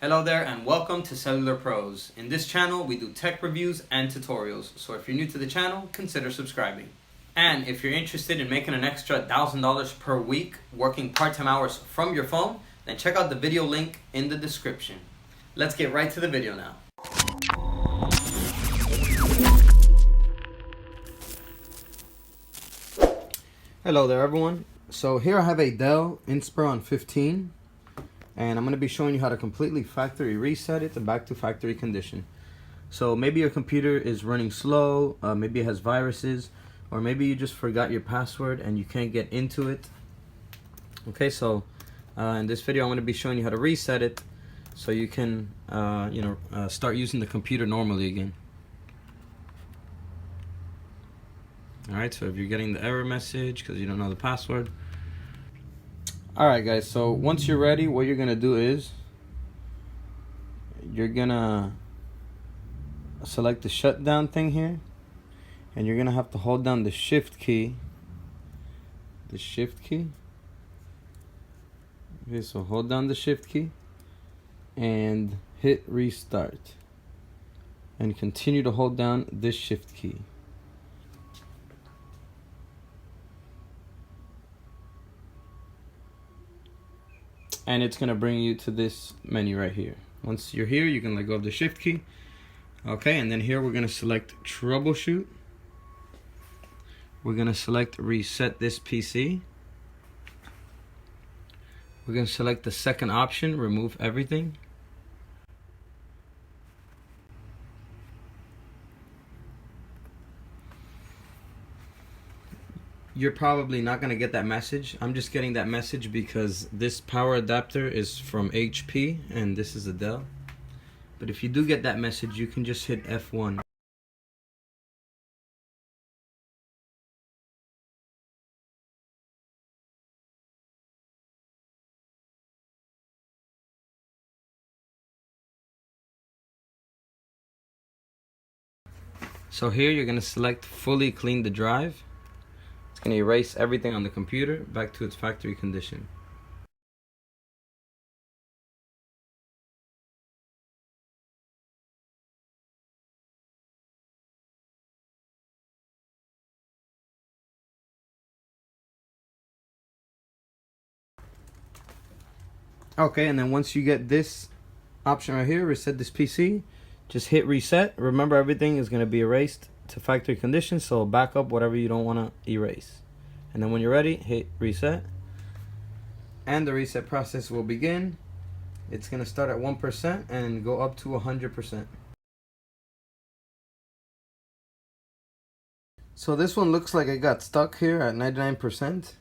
Hello there and welcome to Cellular Pros. In this channel, we do tech reviews and tutorials. So if you're new to the channel, consider subscribing. And if you're interested in making an extra $1,000 per week working part-time hours from your phone, then check out the video link in the description. Let's get right to the video now. Hello there everyone. So here I have a Dell Inspiron 15. And I'm going to be showing you how to completely factory reset it to back to factory condition. So maybe your computer is running slow, maybe it has viruses, or maybe you just forgot your password and you can't get into it. Okay, so in this video I'm going to be showing you how to reset it so you can start using the computer normally again. Alright, so if you're getting the error message because you don't know the password. Alright guys, so once you're ready, what you're gonna do is you're gonna select the shutdown thing here, and you're gonna have to hold down the shift key. Okay, so hold down the shift key and hit restart, and continue to hold down this shift key. And it's gonna bring you to this menu right here. Once you're here, you can let go of the shift key. Okay, and then here we're gonna select troubleshoot. We're gonna select reset this PC. We're gonna select the second option, remove everything. You're probably not going to get that message. I'm just getting that message because this power adapter is from HP and this is a Dell. But if you do get that message, you can just hit F1. So here you're going to select fully clean the drive. It's going to erase everything on the computer back to its factory condition. Okay, and then once you get this option right here, reset this PC, just hit reset. Remember, everything is going to be erased to factory condition, so back up whatever you don't want to erase. And then when you're ready, hit reset. And the reset process will begin. It's going to start at 1% and go up to 100%. So this one looks like it got stuck here at 99%.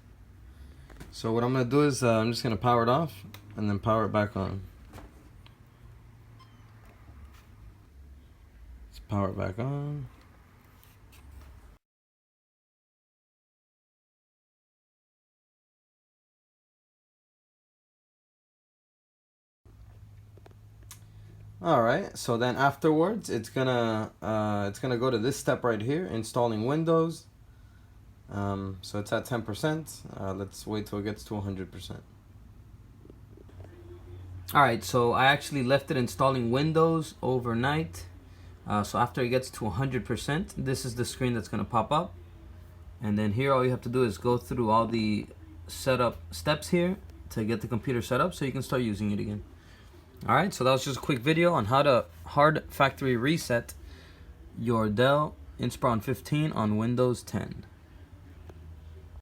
So what I'm going to do is I'm just going to power it off and then power it back on. Let's power it back on. Alright, so then afterwards it's gonna go to this step right here, installing Windows. So it's at 10%. Let's wait till it gets to 100%. Alright, so I actually left it installing Windows overnight. So after it gets to 100%, this is the screen that's gonna pop up. And then here all you have to do is go through all the setup steps here to get the computer set up so you can start using it again. Alright, so that was just a quick video on how to hard factory reset your Dell Inspiron 15 on Windows 10.